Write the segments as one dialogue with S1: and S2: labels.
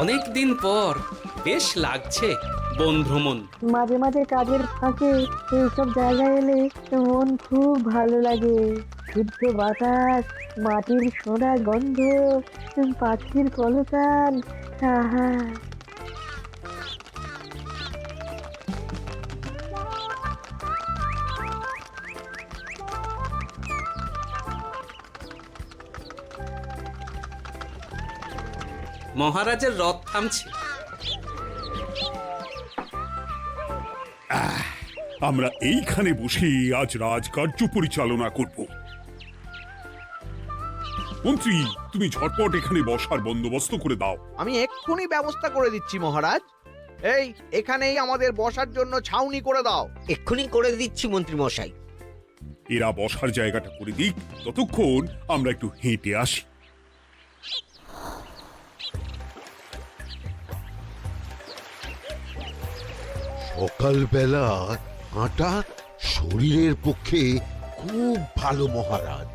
S1: অনেক দিন পর বেশ লাগছে বন ভ্রমণ।
S2: মাঝে মাঝে কাজের ফাঁকে এইসব জায়গায় এলে মন খুব ভালো লাগে। শুদ্ধ বাতাস, মাটির সোনা গন্ধ, পাখির কলতান, আহা।
S1: মহারাজের রথ থামছে।
S3: আমরা এইখানে বসে আজ রাজকার্য পরিচালনা করব। মন্ত্রী, তুমি ঝটপট এখানে বসার বন্দোবস্ত করে দাও।
S4: আমি এক্ষুনি ব্যবস্থা করে দিচ্ছি মহারাজ। এই এখানেই আমাদের বসার জন্য ছাউনি করে দাও।
S5: এক্ষুনি করে দিচ্ছি মন্ত্রী মশাই।
S3: এরা বসার জায়গাটা করে দিক, ততক্ষণ আমরা একটু হেঁটে আসি।
S6: সকালবেলা হাঁটা শরীরের পক্ষে খুব ভালো মহারাজ।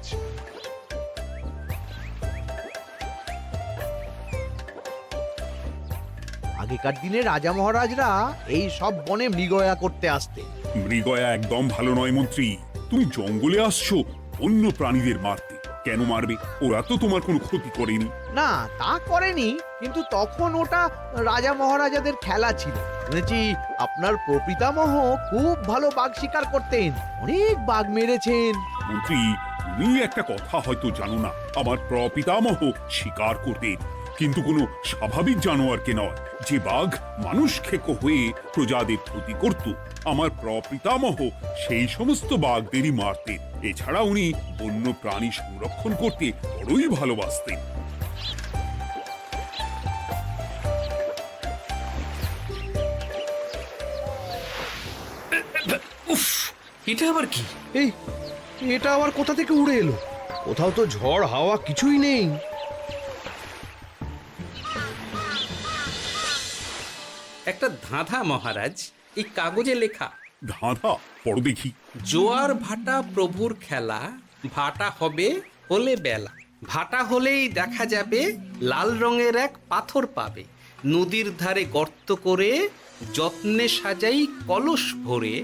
S4: আগেকার দিনে রাজা মহারাজরা এই সব বনে মৃগয়া করতে আসতেন।
S3: মৃগয়া একদম ভালো নয় মন্ত্রী। তুমি জঙ্গলে আসছো অন্য প্রাণীদের মারতে। কেন মারবে? ওরা তো তোমার কোনো ক্ষতি করেনি।
S4: না, তা করেনি, কিন্তু তখন ওটা রাজা মহারাজাদের খেলা ছিল। শুনেছি আপনার প্রপিতামহ খুব ভালো বাঘ শিকার করতেন, অনেক বাঘ মেরেছেন।
S3: মন্ত্রী, তুমি একটা কথা হয়তো জানো না। আমার প্রপিতামহ শিকার করতেন, কিন্তু কোনো স্বাভাবিক জানোয়ারকে নয়, যে বাঘ মানুষ খেকো হয়ে প্রজাদের ক্ষতি করত। আমার প্রপিতামহ সেই সমস্ত বাঘদেরই মারতেন। এছাড়া উনি বন্য প্রাণী সংরক্ষণ করতে বড়ই ভালোবাসতেন।
S1: উফ, এটা আবার কি?
S4: এই এটা আবার কোথা থেকে উড়ে এলো? কোথাও তো ঝড় হাওয়া কিছুই নেই।
S1: একটা ধাঁধা মহারাজ, এই কাগজে লেখা।
S3: ধাঁধা? পড়ো দেখি।
S1: জোয়ার ভাটা প্রভুর খেলা, ভাটা হবে হলে বেলা, ভাটা হলেই দেখা যাবে লাল রঙের এক পাথর পাবে, নদীর ধারে গর্ত করে যত্নে সাজাই কলস ভরে,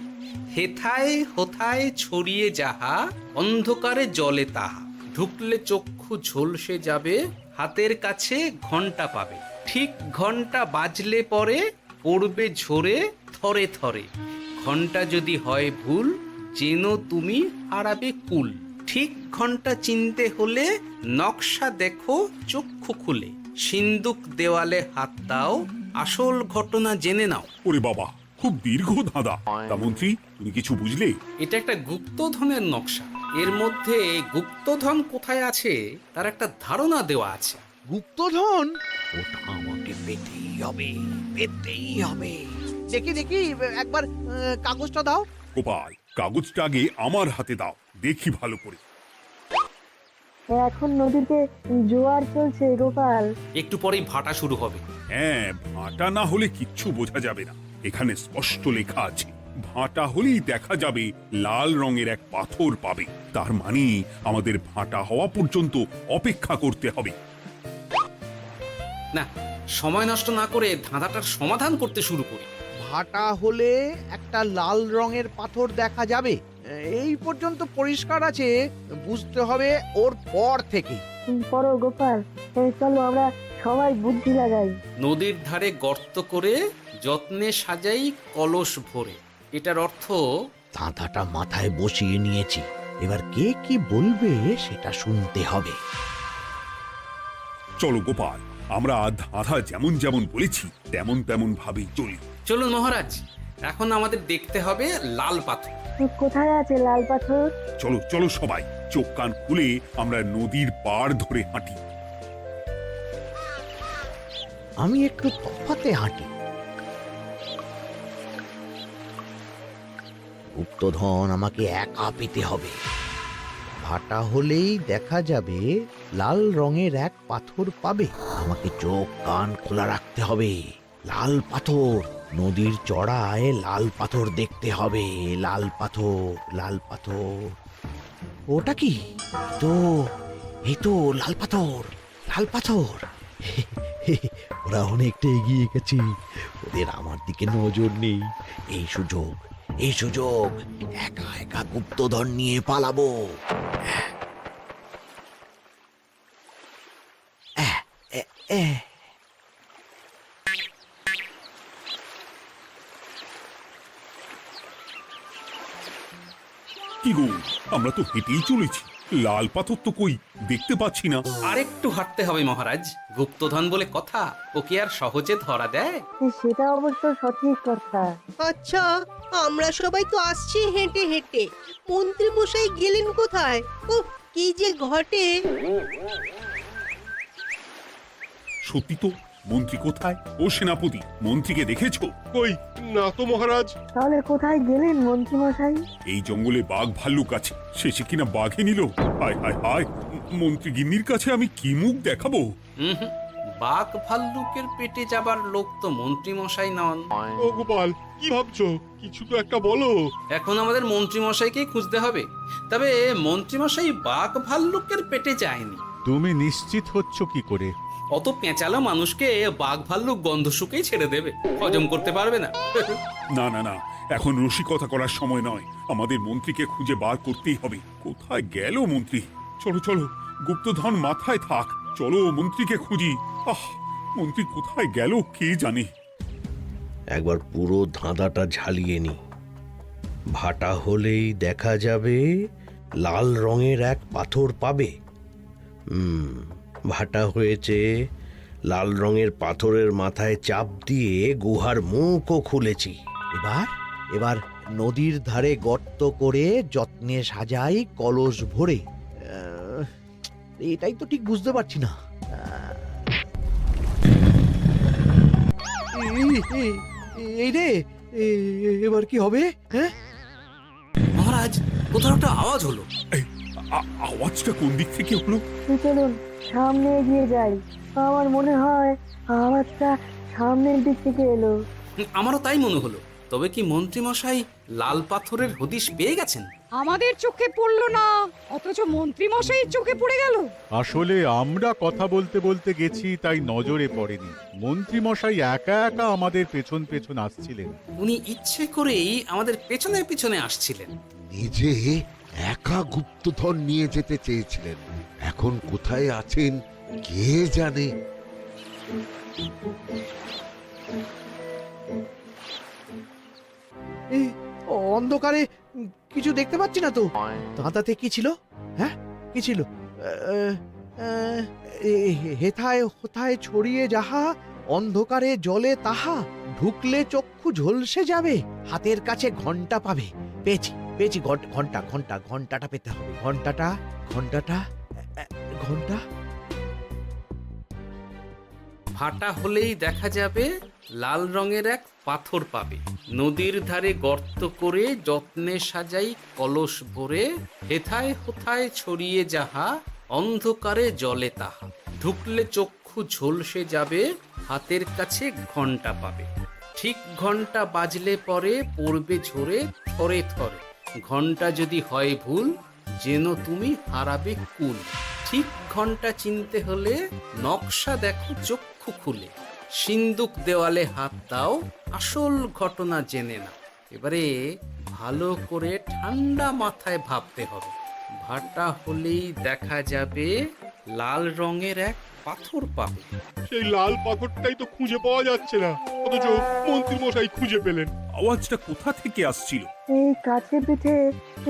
S1: হেথায় হোথায় ছড়িয়ে যাহা অন্ধকারে জলে তাহা, ঢুকলে চক্ষু ঝলসে যাবে, হাতের কাছে ঘন্টা পাবে, ঠিক ঘন্টা বাজলে পরে পড়বে ঝরে থরে থরে, ঘন্টা যদি হয় ভুল যেন তুমি হারাবে কুল, ঠিক ঘন্টা চিনতে হলে নকশা দেখো চক্ষু খুলে, সিন্দুক দেওয়ালে হাত দাও আসল ঘটনা জেনে নাও।
S3: ওরে বাবা, খুব দীর্ঘ ধাঁধা। তা মন্ত্রী, তুমি কিছু বুঝলে?
S1: এটা একটা গুপ্তধনের নকশা। এর মধ্যে গুপ্তধন কোথায় আছে তার একটা ধারণা দেওয়া আছে।
S4: গুপ্তধন? ওটা আমাকে পেতেই হবে, পেতেই হবে। দেখি দেখি একবার কাগজটা দাও।
S3: গোপাল, কাগজটা আগে আমার হাতে দাও, দেখি ভালো করে।
S2: এখন নদীতে জোয়ার চলছে গোপাল।
S1: একটু পরেই ভাটা শুরু হবে।
S3: হ্যাঁ, ভাটা না হলে কিচ্ছু বোঝা যাবে না। এখানে স্পষ্ট লেখা আছে, ভাটা হলেই দেখা যাবে লাল রঙের এক পাথর পাবে। তার মানে আমাদের ভাটা হওয়া পর্যন্ত অপেক্ষা করতে হবে।
S1: না, সময় নষ্ট না করে ধাঁধাটার সমাধান করতে শুরু করি।
S4: ভাটা হলে একটা লাল রঙের পাথর দেখা যাবে, এই পর্যন্ত পরিষ্কার আছে। বুঝতে হবে ওর পর থেকে।
S2: পড়ো গোপাল, চলো আমরা সবাই বুদ্ধি লাগাই।
S1: নদীর ধারে গর্ত করে যত্নে সাজাই কলস ভরে। এটার অর্থ
S4: ধাঁধাটা মাথায় বসিয়ে নিয়েছি, এবার কে কি বলবে সেটা শুনতে হবে।
S3: চলো গোপাল, আমরা ধাঁধা যেমন যেমন বলেছি তেমন তেমন ভাবেই চলি।
S1: চলুন মহারাজ, এখন আমাদের দেখতে হবে লাল পাথর।
S2: কোথায় আছে লাল পাথর?
S3: চলো চলো সবাই, চোখ কান খুলে আমরা নদীর পাড় ধরে হাঁটি।
S4: আমি একটু তফাতে হাঁটি। গুপ্তধন আমাকে একা পেতে হবে। ভাটা হলেই দেখা যাবে লাল রঙের এক পাথর পাবে। আমাকে চোখ কান খোলা রাখতে হবে। লাল পাথর, নদীর চড়ায় লাল পাথর দেখতে হবে। লাল পাথর, লাল পাথর। ওটা কি? এই তো লাল পাথর, লাল পাথর। ওরা অনেকটা এগিয়ে গেছে, ওদের আমার দিকে নজর নেই। এই সুযোগ একা একা গুপ্তধন নিয়ে পালাবো।
S3: কি গো, আমরা তো হেঁটেই চলেছি, লাল পাথর তো কই দেখতে পাচ্ছি না।
S1: আরেকটু হাঁটতে হবে মহারাজ, গুপ্তধন বলে কথা, ওকে আর সহজে ধরা দেয়?
S2: সেটা অবশ্য সঠিক কথা।
S7: আচ্ছা, আমরা সবাই তো আসছি হেঁটে হেঁটে, মন্ত্রী মশাই গেলেন কোথায়? ও কি যে ঘটে!
S3: সত্যি তো, মন্ত্রী কোথায়? ও সেনাপতি, মন্ত্রীকে দেখেছো? কই,
S8: না তো মহারাজ।
S2: তাহলে কোথায় গেলেন মন্ত্রী মশাই?
S3: এই জঙ্গলে বাঘ ভাল্লুক আছে, শেষে কিনা বাঘে নিল। হায় হায় হায়, মন্ত্রী গিন্নির কাছে আমি কি মুখ দেখাবো?
S1: হুম, বাঘ ভাল্লুকের পেটে যাবার লোক তো মন্ত্রী মশাই নন।
S8: ও গোপাল, কি ভাবছো? কিছু তো একটা বলো।
S1: এখন আমাদের মন্ত্রী মশাইকেই খুঁজতে হবে। তবে মন্ত্রী মশাই বাঘ ভাল্লুকের পেটে যায়নি।
S9: তুমি নিশ্চিত হচ্ছ কি করে?
S1: অত পেঁচালো মানুষকে বাঘ ভাল্লুক গন্ধ শুকেই ছেড়ে দেবে, হজম করতে পারবে না।
S3: না না না, এখন রসিকতা করার সময় নয়, আমাদের মন্ত্রীকে খুঁজে বার করতেই হবে। কোথায় গেল মন্ত্রী? চলো চলো, গুপ্তধন মাথায় থাক, চলো মন্ত্রীকে খুঁজি। আহ, মন্ত্রী কোথায় গেল কে জানে।
S4: একবার পুরো ধাঁধাটা ঝালিয়ে নি। ভাটা হলেই দেখা যাবে লাল রঙের এক পাথর পাবে। ভাটা হয়েছে, লাল রঙের পাথরের মাথায় চাপ দিয়ে গুহার মুখও খুলেছি। এবার নদীর ধারে গর্ত করে যত্নে সাজাই কলস ভরে। এটাই তো ঠিক বুঝতে পারছি না। এই রে, এবার কি হবে? হ্যাঁ
S1: মহারাজ, কোথাও একটা আওয়াজ হলো।
S3: এই, আওয়াজটা কোন দিক থেকে হলো?
S2: চলুন সামনে এগিয়ে যাই। আমার মনে হয় আওয়াজটা সামনের দিক থেকে এলো।
S1: আমারও তাই মনে হলো। তবে কি মন্ত্রী মশাই লাল পাথরের হদিশ পেয়ে গেছেন?
S10: আমাদের চোখে পড়লো না, অথচ মন্ত্রী মশাইয়ের চোখে পড়ে গেল।
S9: আসলে আমরা কথা বলতে বলতে গেছি, তাই নজরে পড়েনি। মন্ত্রী মশাই একা একা আমাদের পেছন পেছন আসছিলেন।
S1: উনি ইচ্ছে করেই আমাদের পেছনে পেছনে আসছিলেন।
S6: নিজে একা গুপ্তধন নিয়ে যেতে চেয়েছিলেন, এখন কোথায় আছেন কে জানে।
S4: অন্ধকারে কিছু দেখতে পাচ্ছি না তো। দাঁতাতে কি ছিল? হ্যাঁ, কি ছিল? হেথায় হোথায় ছড়িয়ে যাহা, অন্ধকারে জলে তাহা, ঢুকলে চক্ষু ঝলসে যাবে, হাতের কাছে ঘন্টা পাবে। পেয়েছি পেয়েছি, ঘন্টাটা পেতে হবে। ঘন্টা।
S1: ভাটা হলেই দেখা যাবে লাল রঙের এক পাথর পাবে, নদীর ধারে গর্ত করে যত্নে সাজাই কলস ভরে, হেথায় হোথায় ছড়িয়ে যাহা, অন্ধকারে জলে তাহা, ঢুকলে চক্ষু ঝলসে যাবে, হাতের কাছে ঘন্টা পাবে। ঠিক ঘন্টা বাজলে পরে পড়বে ঝরে থরে থরে, ঘন্টা যদি হয় ভুল যেন তুমি হারাবে কুল। ঠিক ঘন্টা চিনতে হলে নকশা দেখো চক্ষু খুলে, সিন্দুক দেওয়ালে হাত দাও, আসল ঘটনা জেনে না। এবারে ভালো করে ঠান্ডা মাথায় ভাবতে হবে। ভাটা হলেই দেখা যাবে লাল রঙের এক পাথর পাবে।
S8: সেই লাল পাথরটাই তো খুঁজে পাওয়া যাচ্ছে না, অথচ মন্ত্রী মশাই খুঁজে পেলেন।
S3: আওয়াজটা কোথা থেকে আসছিল?
S2: এই কাছে পিঠে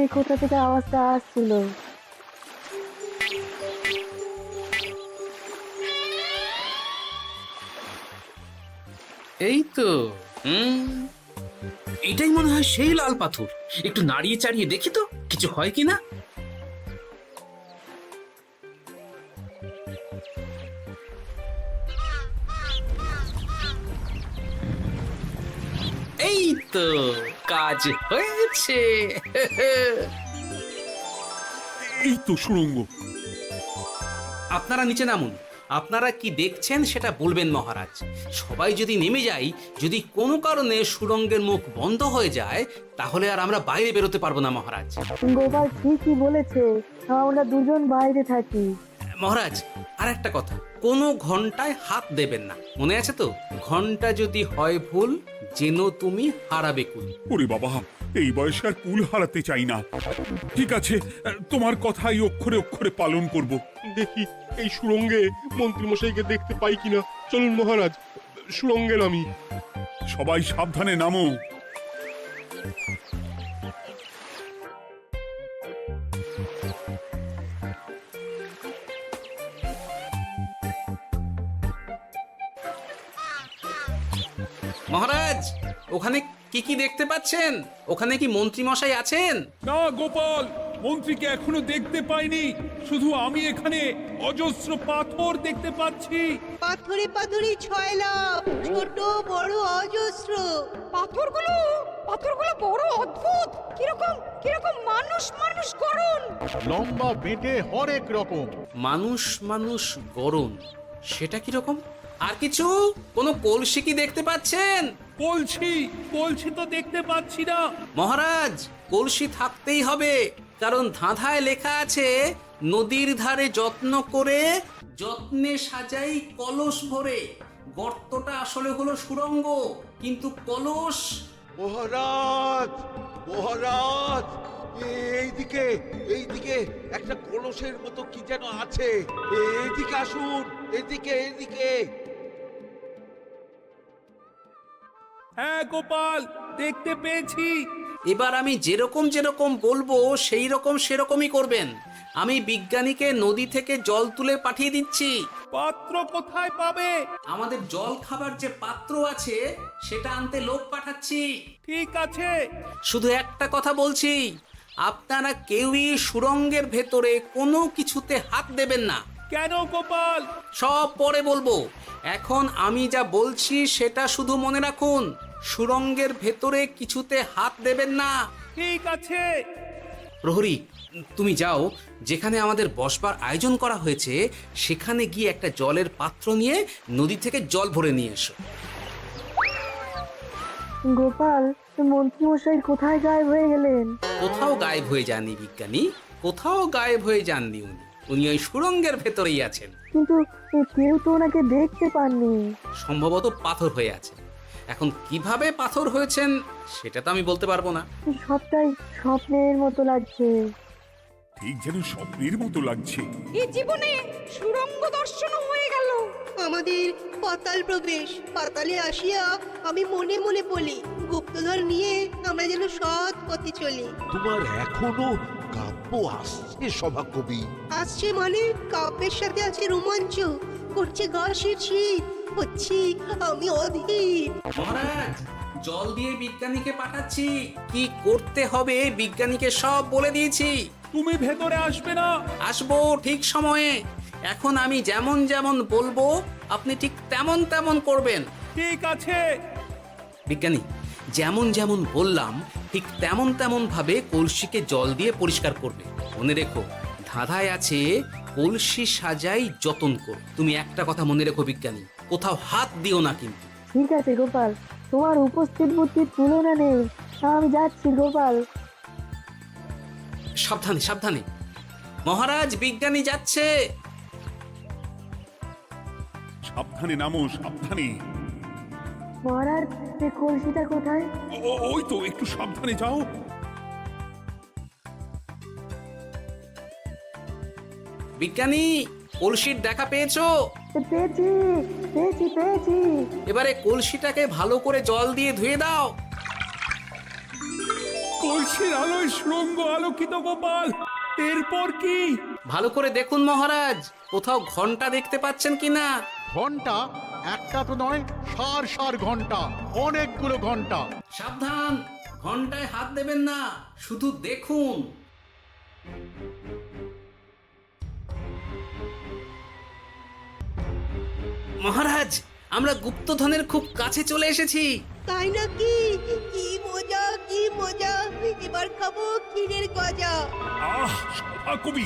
S2: এই কোথা থেকে আওয়াজটা আসছিল।
S1: এই তো, এটাই মনে হয় সেই লাল পাথর। একটু নাড়িয়ে চাড়িয়ে দেখি তো কিছু হয় কিনা। এই তো, কাজ হয়েছে।
S3: এই তো সুড়ঙ্গ।
S1: আপনারা নিচে নামুন। আপনারা কি দেখছেন সেটা বলবেন মহারাজ। সবাই যদি নেমে যাই, যদি কোনো কারণে সুড়ঙ্গের মুখ বন্ধ হয়ে যায়, তাহলে আর আমরা বাইরে বেরোতে পারবো না মহারাজ।
S2: গোপাল ঠিকই বলেছে, আমরা দুজন বাইরে থাকি।
S1: মহারাজ, আর একটা কথা, কোনো ঘন্টায় হাত দেবেন না, মনে আছে তো? ঘন্টা যদি হয় ভুল, যেন তুমি হারাবে কুল।
S3: ওরে বাবা, এই বয়সে আর কুল হারাতে চাই না। ঠিক আছে, তোমার কথাই অক্ষরে অক্ষরে পালন করব।
S8: দেখি এই সুরঙ্গে মন্ত্রীমশাইকে দেখতে পাই কিনা। চলুন মহারাজ, সুরঙ্গে নামি।
S3: সবাই সাবধানে নামো।
S1: মহারাজ, ওখানে কি কি দেখতে পাচ্ছেন? ওখানে কি মন্ত্রী মশাই আছেন?
S3: না গোপাল, মন্ত্রীকে এখনো দেখতে পাইনি। শুধু আমি এখানে অজস্র পাথর দেখতে পাচ্ছি।
S7: পাথরে পাথরে ছয়লাভ, ছোট বড় অজস্র।
S10: পাথরগুলো বড় অদ্ভুত, কিরকম কিরকম মানুষ মানুষ করুন।
S9: লম্বা বেটে হরেক রকম।
S1: মানুষ মানুষ গরম, সেটা কি রকম? আর কিছু? কোনো কলসি কি দেখতে পাচ্ছেন?
S3: কলসি তো দেখতে পাচ্ছি না।
S1: মহারাজ, কলসি থাকতেই হবে, কারণ ধাঁধায় লেখা আছে নদীর ধারে যত্ন করে যত্নে সাজাই কলস ভরে। গর্তটা আসলে হলো সুড়ঙ্গ, কিন্তু কলস।
S6: মহারাজ, মহারাজ, এইদিকে এইদিকে একটা কলসের মতো কি যেন আছে। এইদিকে আসুন, এদিকে এদিকে।
S3: হ্যাঁ গোপাল, দেখতে পেয়েছি।
S1: এবার আমি যেরকম যেরকম বলবো সেই রকম সেরকমই করবেন। আমি বিজ্ঞানীকে নদী থেকে জল তুলে পাঠিয়ে দিচ্ছি।
S3: পাত্র কোথায় পাবে?
S1: আমাদের জল খাবার যে পাত্র আছে সেটা আনতে লোক পাঠাচ্ছি।
S3: ঠিক আছে।
S1: শুধু একটা কথা বলছি, আপনারা কেউই সুড়ঙ্গের ভেতরে কোনো কিছুতে হাত দেবেন না।
S3: কেন গোপাল?
S1: সব পরে বলবো, এখন আমি যা বলছি সেটা শুধু মনে রাখুন। সুড়ঙ্গের ভেতরে কিছুতে হাত দেবেন না।
S3: ঠিক আছে।
S1: প্রহরী, তুমি যাও, যেখানে আমাদের বসবার আয়োজন করা হয়েছে সেখানে গিয়ে একটা জলের পাত্র নিয়ে নদী থেকে জল ভরে নিয়ে এসো।
S2: গোপাল, মন্ত্রীমশাই কোথায় গায়েব হয়ে গেলেন?
S1: কোথাও গায়েব হয়ে যাননি বিজ্ঞানী, কোথাও গায়েব হয়ে যাননি উনি। উনি ওই সুড়ঙ্গের ভেতরেই আছেন।
S2: কিন্তু কেউ তো ওনাকে দেখতে পাননি।
S1: সম্ভবত পাথর হয়ে আছে। এখন কিভাবে পাথর হয়েছেন সেটা তো আমি বলতে পারবো না।
S2: সবটাই স্বপ্নের মতো লাগছে।
S3: ঠিক যেন স্বপ্নের মতো লাগছে।
S10: এই জীবনে সুরঙ্গ দর্শন হয়ে গেল।
S7: আমাদের পাতাল প্রবেশ। পাতালে আসিয়া আমি মনে মনে বলি, গুপ্তধন নিয়ে আমরা যেন সৎ পথে চলি।
S6: তোমার এখনো কাব্য আসছে সভাকবি?
S7: আসছে মানে কাব্যের সাথে আছে রোমাঞ্চ, করছে গা শীত, হচ্ছি আমি অধীর।
S1: মহারাজ, জল দিয়ে বিজ্ঞানীকে পাঠাচ্ছি। কি করতে হবে বিজ্ঞানীকে সব বলে দিয়েছি।
S3: তুমি ভেতরে আসবে না?
S1: আসবো ঠিক সময়ে। এখন আমি যেমন যেমন বলবো আপনি ঠিক তেমন তেমন করবেন।
S3: ঠিক আছে।
S1: বিজ্ঞানী, যেমন যেমন বললাম ঠিক তেমন তেমন ভাবে কলসিকে জল দিয়ে পরিষ্কার করবে। মনে রেখো, ধাঁধায় আছে কলসি সাজাই যতন করো। তুমি একটা কথা মনে রেখো বিজ্ঞানী, কোথাও হাত দিও না কিন্তু।
S2: ঠিক আছে গোপাল, তোমার উপস্থিত বুদ্ধির তুলনা নেই। আমি যাচ্ছি গোপাল।
S1: সাবধানে সাবধানে। মহারাজ, বিজ্ঞানী যাচ্ছে।
S3: সাবধানে নামো, সাবধানে।
S2: মহারাজ, এই কলসিটা কোথায়?
S3: ওই তো, একটু সাবধানে যাও।
S1: বিজ্ঞানী, কলসির দেখা পেয়েছো?
S2: পেয়েছি পেয়েছি পেয়েছি।
S1: এবারে কলসিটাকে ভালো করে জল দিয়ে ধুয়ে দাও।
S3: কলসির আলোয় সুড়ঙ্গ আলোকিত গোপাল। এরপর কি?
S1: ভালো করে দেখুন মহারাজ, কোথাও ঘন্টা দেখতে পাচ্ছেন কিনা।
S9: ঘন্টা? একটা তো নয়, সার সার ঘন্টা, অনেকগুলো ঘন্টা।
S1: সাবধান, ঘন্টায় হাত দেবেন না, শুধু দেখুন। মহারাজ, আমরা গুপ্তধনের খুব কাছে চলে এসেছি।
S7: তাই নাকি? কি মজা, কি মজা! এবার খাবো ক্ষীরের গজা।
S3: আহ, সভাকবি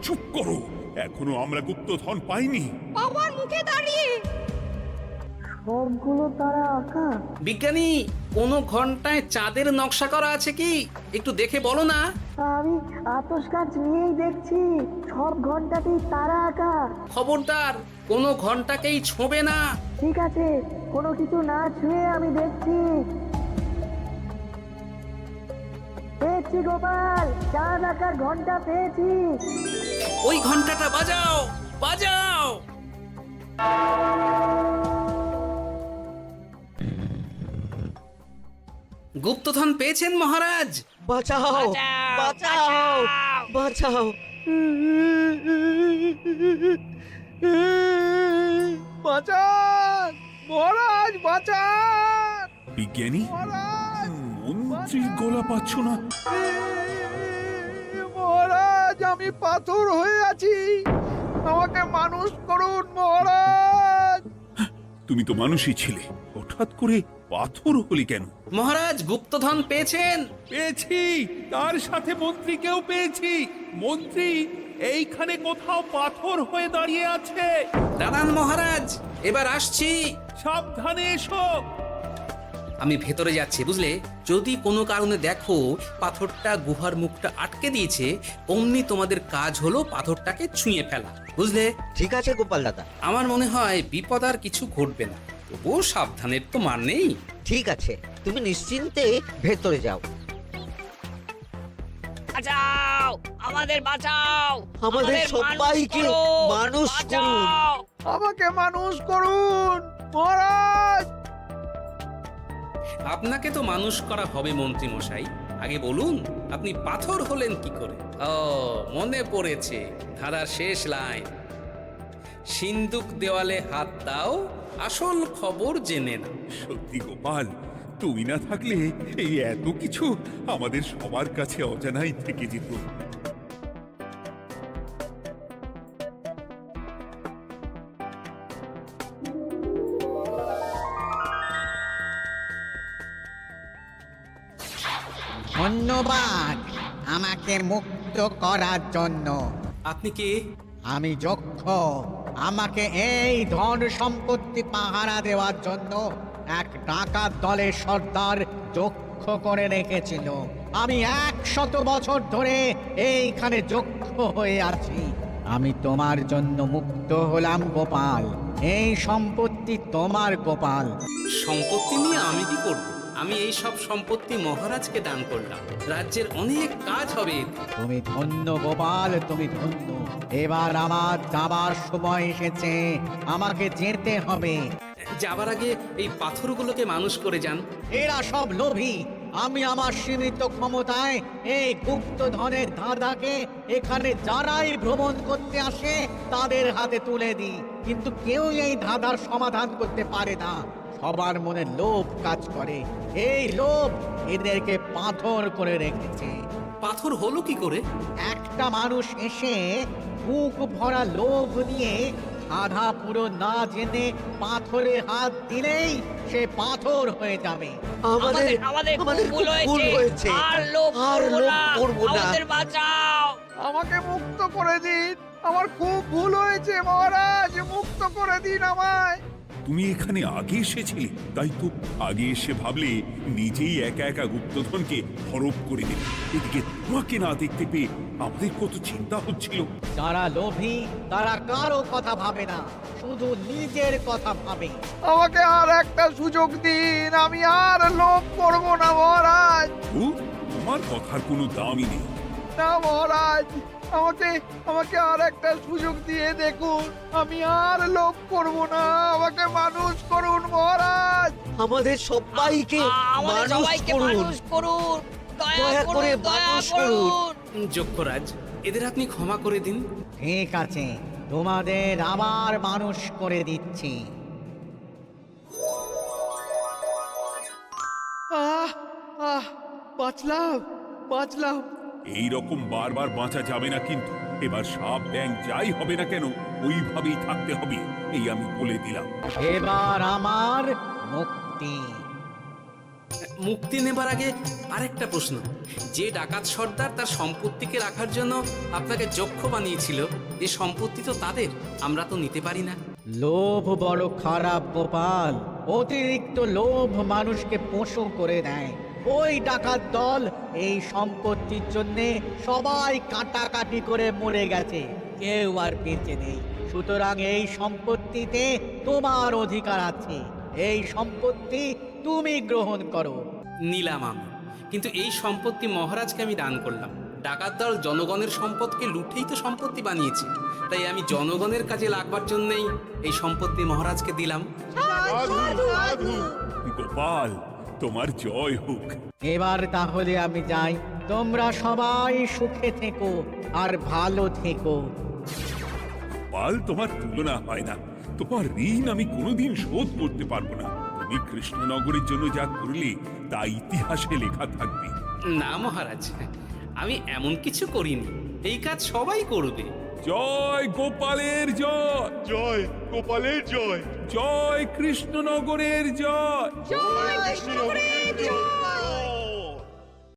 S3: চুপ করো। এখনো আমরা গুপ্তধন পাইনি।
S10: বাবার মুখে দাঁড়িয়ে
S2: সবগুলো তারা আঁকা।
S1: বিজ্ঞানী, কোনো ঘন্টায় চাঁদের নকশা করা আছে কি? একটু দেখে বলো না।
S2: আমি আতস কাজ নিয়েই দেখছি, সব ঘন্টাতেই তারা আঁকা।
S1: খবরদার, কোনো ঘন্টাকেই ছোঁবে না।
S2: ঠিক আছে, কোনো কিছু না ছুঁয়ে আমি দেখছি। পেয়েছি গোপাল, চাঁদ আঁকার ঘন্টা পেয়েছি।
S1: ওই ঘন্টাটা বাজাও, বাজাও। গুপ্তধন পেয়েছেন মহারাজ?
S5: বাঁচাও বাঁচাও বাঁচাও
S8: বাঁচান মহারাজ, বাঁচান
S3: বিজ্ঞানী,
S8: মহারাজ,
S3: মন্ত্রীর গলা পাচ্ছ না?
S8: মহারাজ, আমি পাথর হয়ে আছি, আমাকে মানুষ করুন মহারাজ।
S3: তুমি তো মানুষই ছিলে, হঠাৎ করে পাথর হলি কেন?
S1: মহারাজ, গুপ্তধন পেয়েছেন?
S3: পেয়েছি, তার সাথে মন্ত্রীকেও পেয়েছি। মন্ত্রী এইখানে কোথাও পাথর হয়ে দাঁড়িয়ে আছে।
S1: দাঁড়ান মহারাজ, এবার আসছি।
S3: সাবধানে এসো।
S1: আমি ভেতরে যাচ্ছি, বুঝলে? যদি কোনো কারণে দেখো পাথরটা গুহার মুখটা আটকে দিয়েছে, অমনি তোমাদের কাজ হলো পাথরটাকে ছুঁয়ে ফেলা, বুঝলে?
S5: ঠিক আছে গোপাল দাদা,
S1: আমার মনে হয় বিপদ আর কিছু ঘটবে না, তবুও সাবধানের তো মান নেই।
S5: ঠিক আছে, তুমি নিশ্চিন্তে ভেতরে যাও।
S10: বাঁচাও, আমাদের বাঁচাও,
S5: আমাদের সবাইকে মানুষ করুন।
S8: আমাকে মানুষ করুন মহারাজ।
S1: আপনাকে তো মানুষ করা হবে মন্ত্রী মশাই। আগে বলুন, আপনি পাথর হলেন কি করে? ও, মনে পড়েছে, ধারার শেষ লাইন, সিন্দুক দেওয়ালে হাত দাও, আসল খবর জেনে না।
S3: সত্যি গোপাল, তুমি না থাকলে এই এত কিছু আমাদের সবার কাছে অজানাই থেকে যেত।
S11: ধন্যবাদ আমাকে মুক্ত করার জন্য।
S1: আপনি কে?
S11: আমি যক্ষ। আমাকে এই ধন সম্পত্তি পাহারা দেওয়ার জন্য এক ডাকাত দলের সর্দার যক্ষ করে রেখেছিল। আমি 100 বছর ধরে এইখানে যক্ষ হয়ে আছি। আমি তোমার জন্য মুক্ত হলাম গোপাল। এই সম্পত্তি তোমার গোপাল।
S1: সম্পত্তি নিয়ে আমি কি করব? আমি এই সব সম্পত্তি মহারাজকে দান করলাম, রাজ্যের অনেক কাজ হবে।
S11: তুমি ধন্য গোপাল, তুমি ধন্য। এবার আমার যাবার সময় এসেছে, আমাকে যেতে হবে।
S1: যাবার আগে এই পাথরগুলোকে মানুষ করে যান।
S11: এরা সব লোভী। আমি আমার সীমিত ক্ষমতায় এই গুপ্তধনের ধাঁধাকে এখানে যারাই ভ্রমণ করতে আসে তাদের হাতে তুলে দিই, কিন্তু কেউ এই ধাঁধার সমাধান করতে পারে না। সবার মনে লোভ কাজ করে, এই লোভ এদেরকে পাথর করে রেখেছে।
S1: পাথর হলো কি করে?
S11: একটা মানুষ এসে বুক ভরা লোভ নিয়ে আধা পুরো না জেনে পাথরে হাত দিলেই সে পাথর হয়ে যাবে।
S5: আমাদের
S10: আমাদের
S5: আমাদের
S10: ভুল
S5: ভুল হয়েছে,
S10: আর লোভ
S5: আর
S10: করবো
S5: লোভ
S10: না,
S5: করবো না।
S10: আমাদের বাঁচাও।
S8: আমাকে মুক্ত করে দিন, আমার খুব ভুল হয়েছে মহারাজ, মুক্ত করে দিন আমায়।
S3: তুমি এখানে আগে এসেছিলে, তাই তো আগে এসে ভাবলে নিজেই একা একা গুপ্তধনকে হরপ করে দেবে। এদিকে তোমাকে না দেখতে পেয়ে আমাদের কত চিন্তা হচ্ছিল।
S11: যারা লোভী তারা কারো কথা ভাবে না, শুধু নিজের কথা ভাবে।
S8: আমাকে আর একটা সুযোগ দিন, আমি আর লোভ করব না মহারাজ।
S3: ও, তোমার কথার কোনো দামই নেই।
S8: না মহারাজ, আমাকে আমাকে আর একটা সুযোগ দিয়ে দেখুন, আমি আর লোভ করব না, আমাকে মানুষ করুন মহারাজ।
S5: আমাদের সবাইকে
S10: আমাদের
S5: মানুষ
S10: সবাইকে
S5: করুন।
S10: মানুষ করুন, দয়া
S5: দয়া করে
S10: করুন, দয়া
S5: মানুষ
S10: করুন।
S1: যক্ষরাজ, এদের আপনি ক্ষমা করে দিন।
S11: ঠিক আছে, তোমাদের আবার মানুষ করে দিচ্ছি।
S8: আহ আহ, বাঁচলাম বাঁচলাম।
S3: এই রকম বারবার বাঁচা যাবে না, কিন্তু এবার সাপ ব্যাং যাই হবে না কেন ওইভাবেই থাকতে হবে, এই আমি বলে দিলাম।
S11: এবার আমার মুক্তি।
S1: মুক্তি নেবার আগে আরেকটা প্রশ্ন, যে ডাকাত সর্দার তার সম্পত্তিকে রাখার জন্য আপনাকে যক্ষ বানিয়েছিল, এ সম্পত্তি তো তাদের, আমরা তো নিতে পারি না।
S11: লোভ বড় খারাপ গোপাল, অতিরিক্ত লোভ মানুষকে পশু করে দেয়। ওই ডাকাত দল এই সম্পত্তির জন্যে সবাই কাটাকাটি করে মরে গেছে, কেউ আর বেঁচে নেই। সুতরাং এই সম্পত্তিতে তোমার অধিকার আছে, এই সম্পত্তি তুমি গ্রহণ করো।
S1: নিলাম আমি, কিন্তু এই সম্পত্তি মহারাজকে আমি দান করলাম। ডাকাত দল জনগণের সম্পদকে লুটেই তো সম্পত্তি বানিয়েছে, তাই আমি জনগণের কাজে লাগবার জন্যই এই সম্পত্তি মহারাজকে দিলাম।
S3: গোপাল, তোমার জয় হোক।
S11: এবার তাহলে আমি যাই, তোমরা সবাই সুখে থেকো আর ভালো থেকো।
S3: গোপাল, তোমার তুলনা হয় না। তোমার ঋণ আমি কোনোদিন শোধ করতে পারবো না। তুমি কৃষ্ণনগরের জন্য যা করলে তা ইতিহাসে লেখা থাকবে।
S1: না মহারাজ, আমি এমন কিছু করিনি, এই কাজ সবাই করবে।
S3: জয় গোপালের জয়,
S9: জয় গোপালের জয়,
S3: জয় কৃষ্ণনগরের জয়।
S10: জয় কৃষ্ণ, জয়।